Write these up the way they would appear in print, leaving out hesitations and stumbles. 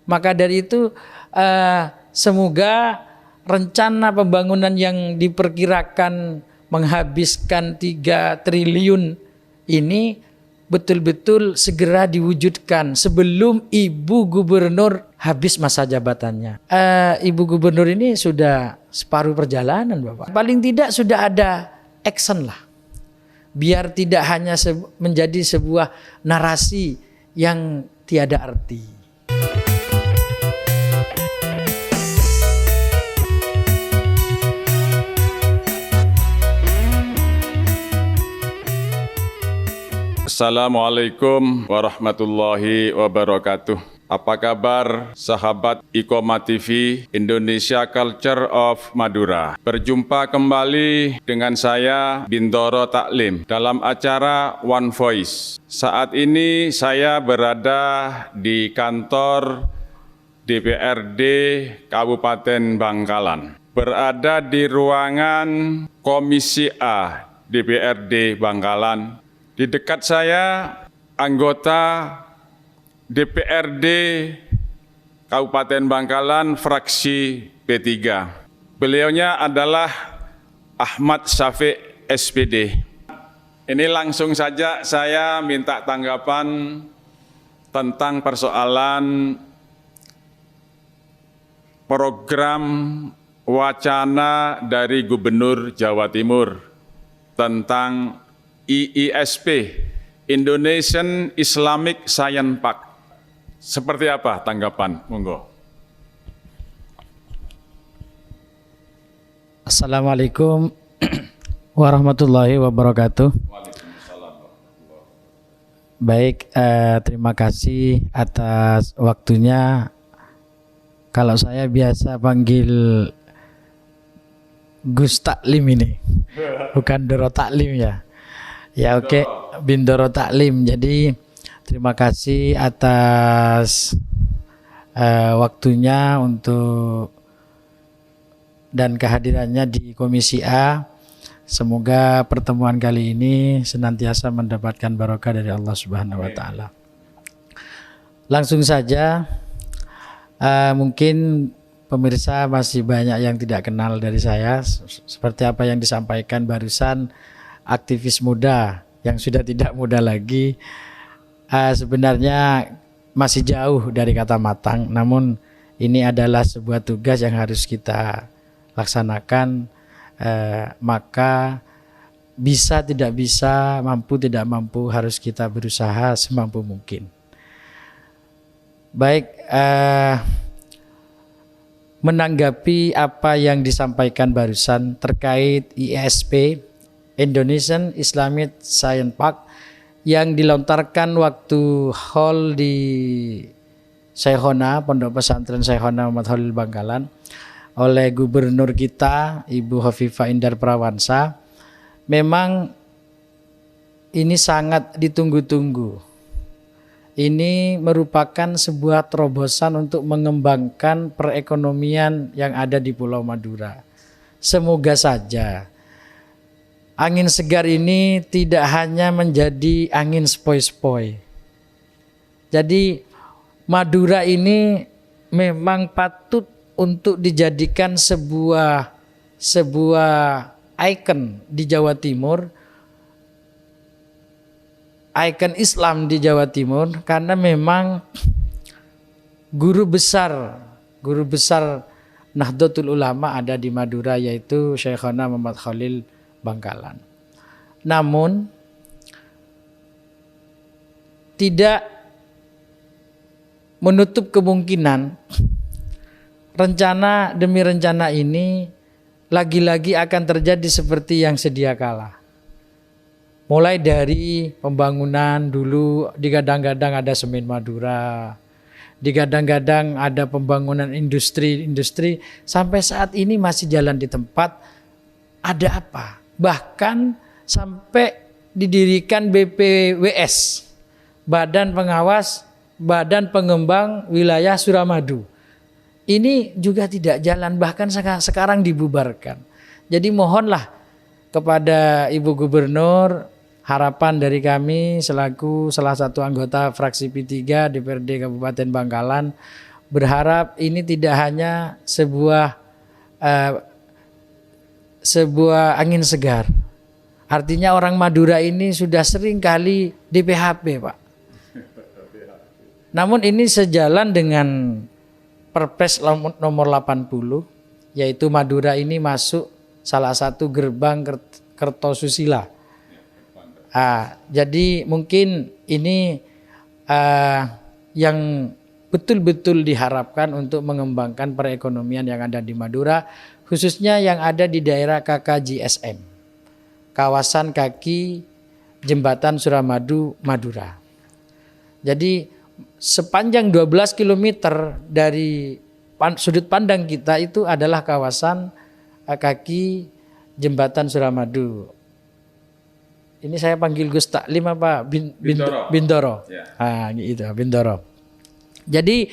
Maka dari itu semoga rencana pembangunan yang diperkirakan menghabiskan 3 triliun ini betul-betul segera diwujudkan sebelum Ibu Gubernur habis masa jabatannya. Ibu Gubernur ini sudah separuh perjalanan, Bapak. Paling tidak sudah ada action lah. Biar tidak hanya menjadi sebuah narasi yang tiada arti. Assalamualaikum warahmatullahi wabarakatuh. Apa kabar sahabat Iqomah TV Indonesia Culture of Madura? Berjumpa kembali dengan saya Bintoro Taklim dalam acara One Voice. Saat ini saya berada di kantor DPRD Kabupaten Bangkalan. Berada di ruangan Komisi A DPRD Bangkalan. Di dekat saya anggota DPRD Kabupaten Bangkalan fraksi P3. Beliaunya adalah Ahmad Syafiq SPD. Ini langsung saja saya minta tanggapan tentang persoalan program wacana dari Gubernur Jawa Timur tentang IISP, Indonesian Islamic Science Park. Seperti apa tanggapan? Monggo. Assalamualaikum warahmatullahi wabarakatuh. Baik, terima kasih atas waktunya. Kalau saya biasa panggil Gus Taklim ini, bukan Doro Taklim ya. Ya oke, Bintoro Taklim. Jadi terima kasih atas waktunya untuk dan kehadirannya di Komisi A. Semoga pertemuan kali ini senantiasa mendapatkan barokah dari Allah Subhanahu wa taala. Langsung saja, mungkin pemirsa masih banyak yang tidak kenal dari saya. Seperti apa yang disampaikan barusan, aktivis muda yang sudah tidak muda lagi, sebenarnya masih jauh dari kata matang, namun ini adalah sebuah tugas yang harus kita laksanakan, maka bisa tidak bisa, mampu tidak mampu, harus kita berusaha semampu mungkin. Baik, menanggapi apa yang disampaikan barusan terkait IISP, Indonesian Islamic Science Park, yang dilontarkan waktu haul di Syekhona, Pondok Pesantren Syekhona Muhammad Khalil Bangkalan, oleh Gubernur kita Ibu Hovifah Indar Parawansa. Memang ini sangat ditunggu-tunggu. Ini merupakan sebuah terobosan untuk mengembangkan perekonomian yang ada di Pulau Madura. Semoga saja angin segar ini tidak hanya menjadi angin sepoi-sepoi. Jadi Madura ini memang patut untuk dijadikan sebuah ikon di Jawa Timur, ikon Islam di Jawa Timur, karena memang guru besar Nahdlatul Ulama ada di Madura, yaitu Syekhona Muhammad Khalil Bangkalan. Namun tidak menutup kemungkinan rencana demi rencana ini lagi-lagi akan terjadi seperti yang sedia kala. Mulai dari pembangunan dulu, digadang-gadang ada Semen Madura, digadang-gadang ada pembangunan industri, sampai saat ini masih jalan di tempat. Ada apa? Bahkan sampai didirikan BPWS, Badan Pengawas, Badan Pengembang Wilayah Suramadu. Ini juga tidak jalan, bahkan sekarang dibubarkan. Jadi mohonlah kepada Ibu Gubernur, harapan dari kami selaku salah satu anggota fraksi P3 DPRD Kabupaten Bangkalan, berharap ini tidak hanya sebuah angin segar. Artinya orang Madura ini sudah sering kali di PHP, Pak. Namun ini sejalan dengan Perpres nomor 80, yaitu Madura ini masuk salah satu gerbang Kertosusila. Jadi mungkin ini yang betul-betul diharapkan untuk mengembangkan perekonomian yang ada di Madura, khususnya yang ada di daerah KKJSM, kawasan kaki Jembatan Suramadu, Madura. Jadi sepanjang 12 km dari sudut pandang kita itu adalah kawasan kaki Jembatan Suramadu. Ini saya panggil Gus Taklim apa? Bintoro. Ya. Gitu, Bintoro. Jadi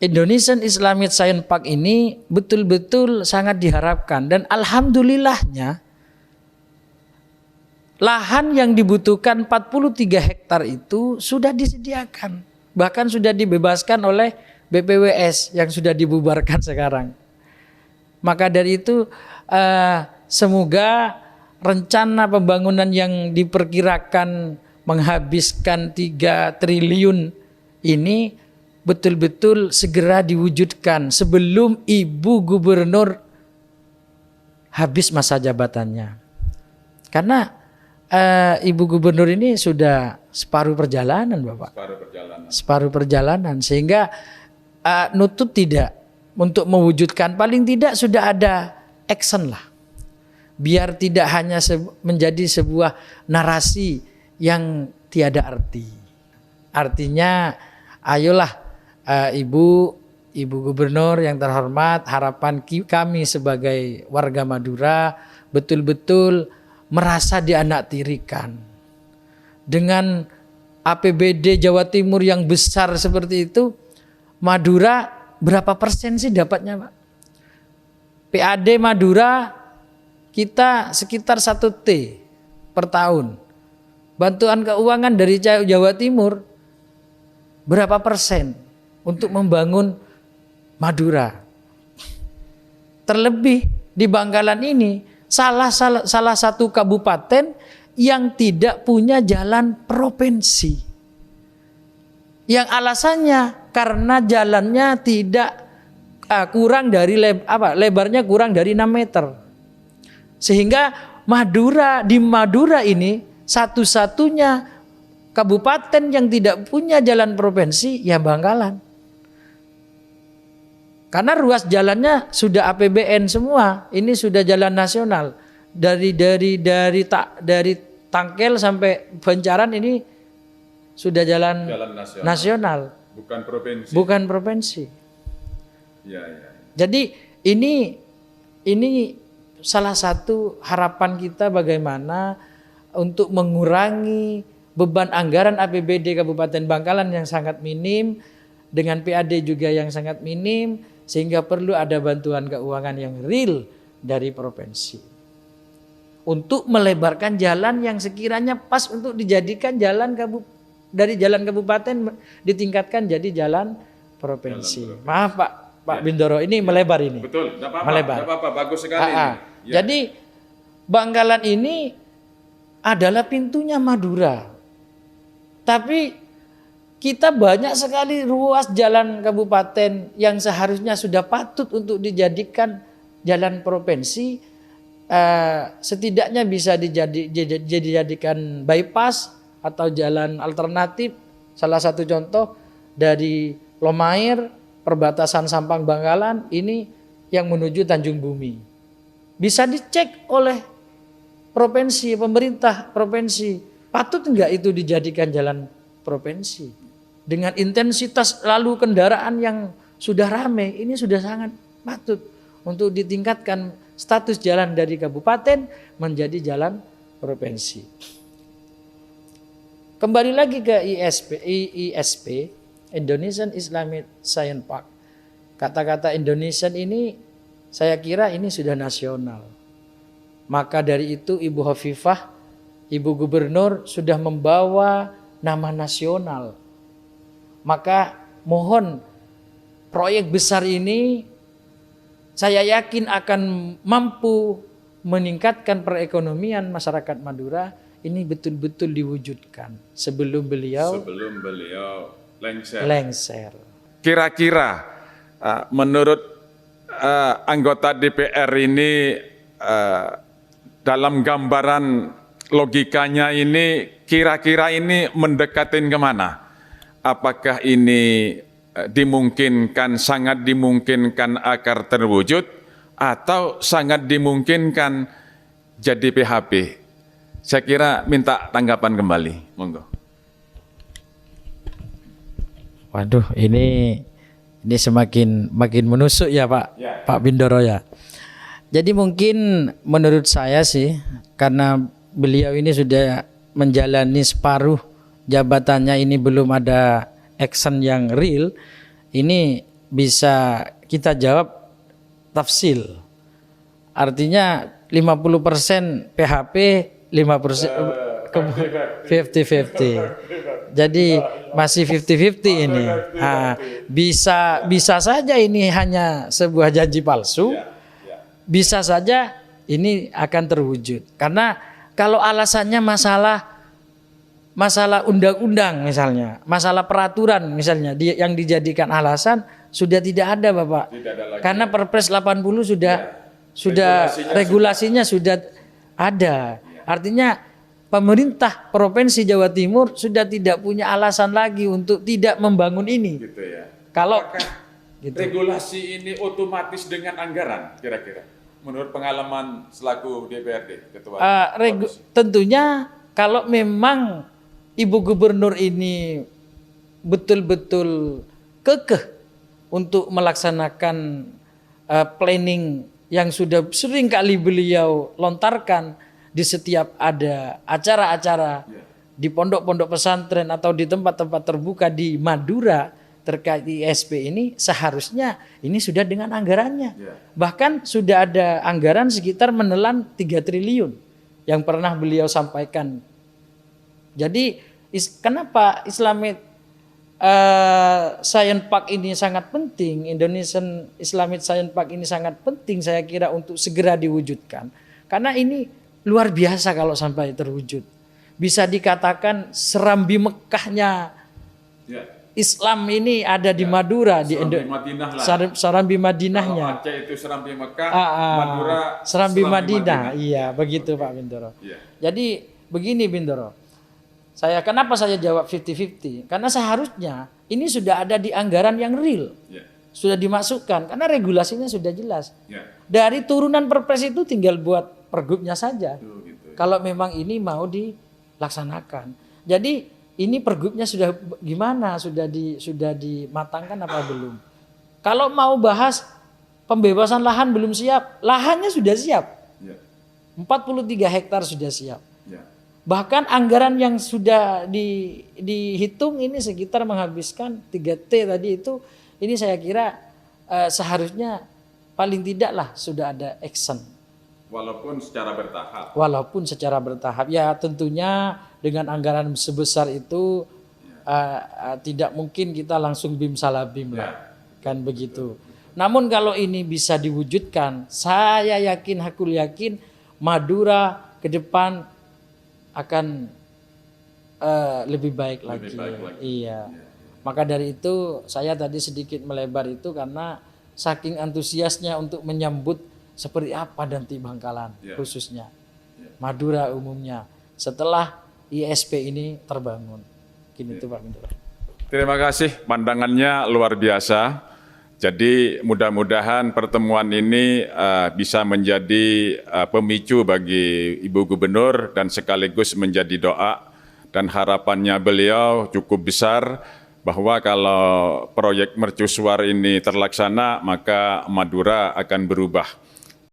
Indonesian Islamic Science Park ini betul-betul sangat diharapkan, dan alhamdulillahnya lahan yang dibutuhkan 43 hektar itu sudah disediakan. Bahkan sudah dibebaskan oleh BPWS yang sudah dibubarkan sekarang. Maka dari itu semoga rencana pembangunan yang diperkirakan menghabiskan 3 triliun ini betul-betul segera diwujudkan sebelum Ibu Gubernur habis masa jabatannya. Karena Ibu Gubernur ini sudah separuh perjalanan, Bapak. Separuh perjalanan. Sehingga nutut tidak untuk mewujudkan, paling tidak sudah ada action lah. Biar tidak hanya menjadi sebuah narasi yang tiada arti. Artinya ayolah Ibu Gubernur yang terhormat, harapan kami sebagai warga Madura betul-betul merasa dianaktirikan. Dengan APBD Jawa Timur yang besar seperti itu, Madura berapa persen sih dapatnya, Pak? PAD Madura kita sekitar 1 T per tahun. Bantuan keuangan dari Jawa Timur berapa persen untuk membangun Madura? Terlebih di Bangkalan ini salah satu kabupaten yang tidak punya jalan provinsi. Yang alasannya karena jalannya tidak kurang dari lebarnya kurang dari 6 meter. Sehingga di Madura ini satu-satunya kabupaten yang tidak punya jalan provinsi ya Bangkalan. Karena ruas jalannya sudah APBN semua, ini sudah jalan nasional. Dari Tangkel sampai Bancaran ini sudah jalan nasional. Bukan provinsi. Ya. Jadi ini salah satu harapan kita bagaimana untuk mengurangi beban anggaran APBD Kabupaten Bangkalan yang sangat minim, dengan PAD juga yang sangat minim, sehingga perlu ada bantuan keuangan yang real dari provinsi untuk melebarkan jalan yang sekiranya pas untuk dijadikan dari jalan kabupaten ditingkatkan jadi jalan provinsi. Maaf Pak Bintoro, ini melebar ini. Betul, tidak apa-apa. Melebar. Tidak apa-apa, bagus sekali ini. Ya. Jadi Bangkalan ini adalah pintunya Madura. Tapi kita banyak sekali ruas jalan kabupaten yang seharusnya sudah patut untuk dijadikan jalan provinsi, setidaknya bisa dijadikan bypass atau jalan alternatif. Salah satu contoh dari Lomair, perbatasan Sampang Bangkalan ini yang menuju Tanjung Bumi. Bisa dicek oleh provinsi, pemerintah provinsi, patut enggak itu dijadikan jalan provinsi? Dengan intensitas lalu kendaraan yang sudah ramai, ini sudah sangat patut untuk ditingkatkan status jalan dari kabupaten menjadi jalan provinsi. Kembali lagi ke IISP, Indonesian Islamic Science Park. Kata-kata Indonesian ini saya kira ini sudah nasional. Maka dari itu Ibu Hovifah, Ibu Gubernur sudah membawa nama nasional. Maka mohon proyek besar ini saya yakin akan mampu meningkatkan perekonomian masyarakat Madura ini betul-betul diwujudkan sebelum beliau lengser. Kira-kira menurut anggota DPR ini dalam gambaran logikanya ini kira-kira ini mendekatin kemana? Apakah ini dimungkinkan, sangat dimungkinkan agar terwujud atau sangat dimungkinkan jadi PHP? Saya kira minta tanggapan kembali, monggo. Waduh, ini semakin menusuk ya Pak, Ya. Pak Bindoro ya. Jadi mungkin menurut saya sih, karena beliau ini sudah menjalani separuh jabatannya, ini belum ada action yang real, ini bisa kita jawab tafsil. Artinya 50% PHP, 50% 50-50. Jadi masih 50-50 ini. Nah, bisa saja ini hanya sebuah janji palsu. Bisa saja ini akan terwujud. Karena kalau alasannya masalah undang-undang misalnya, masalah peraturan misalnya yang dijadikan alasan sudah tidak ada Bapak. Tidak ada lagi. Karena Perpres 80 sudah regulasinya sudah ada. Artinya pemerintah Provinsi Jawa Timur sudah tidak punya alasan lagi untuk tidak membangun ini. Gitu ya. Kalau Gitu. Regulasi ini otomatis dengan anggaran kira-kira menurut pengalaman selaku DPRD Ketua tentunya kalau memang Ibu Gubernur ini betul-betul kekeh untuk melaksanakan planning yang sudah sering kali beliau lontarkan di setiap ada acara-acara di pondok-pondok pesantren atau di tempat-tempat terbuka di Madura terkait ISP ini, seharusnya ini sudah dengan anggarannya. Bahkan sudah ada anggaran sekitar menelan 3 triliun yang pernah beliau sampaikan. Jadi kenapa Islamic Science Park ini sangat penting, Indonesian Islamic Science Park ini sangat penting saya kira untuk segera diwujudkan. Karena ini luar biasa kalau sampai terwujud. Bisa dikatakan serambi Mekahnya Islam ini ada di Madura, di Serambi Madinahnya. Aceh itu Serambi Mekah, Madura Serambi Madinah. Iya, begitu Pak Bindoro. Jadi begini Bindoro. Kenapa saya jawab 50-50? Karena seharusnya ini sudah ada di anggaran yang real. Sudah dimasukkan karena regulasinya sudah jelas. Dari turunan Perpres itu tinggal buat pergubnya saja. Kalau memang ini mau dilaksanakan. Jadi ini pergubnya sudah gimana? Sudah dimatangkan apa belum? Kalau mau bahas pembebasan lahan belum siap, lahannya sudah siap. 43 hektar sudah siap. Bahkan anggaran yang sudah dihitung ini sekitar menghabiskan 3T tadi itu, ini saya kira seharusnya paling tidaklah sudah ada action. Walaupun secara bertahap. Ya tentunya dengan anggaran sebesar itu tidak mungkin kita langsung bim salah bim lah. Kan begitu. Namun kalau ini bisa diwujudkan, saya yakin, hakul yakin Madura ke depan akan lebih baik lagi. Iya. Maka dari itu saya tadi sedikit melebar itu karena saking antusiasnya untuk menyambut seperti apa nanti Bangkalan khususnya, Madura umumnya setelah ISP ini terbangun. Gini itu Pak Bindoro. Terima kasih, pandangannya luar biasa. Jadi mudah-mudahan pertemuan ini bisa menjadi pemicu bagi Ibu Gubernur dan sekaligus menjadi doa dan harapannya beliau cukup besar bahwa kalau proyek mercusuar ini terlaksana maka Madura akan berubah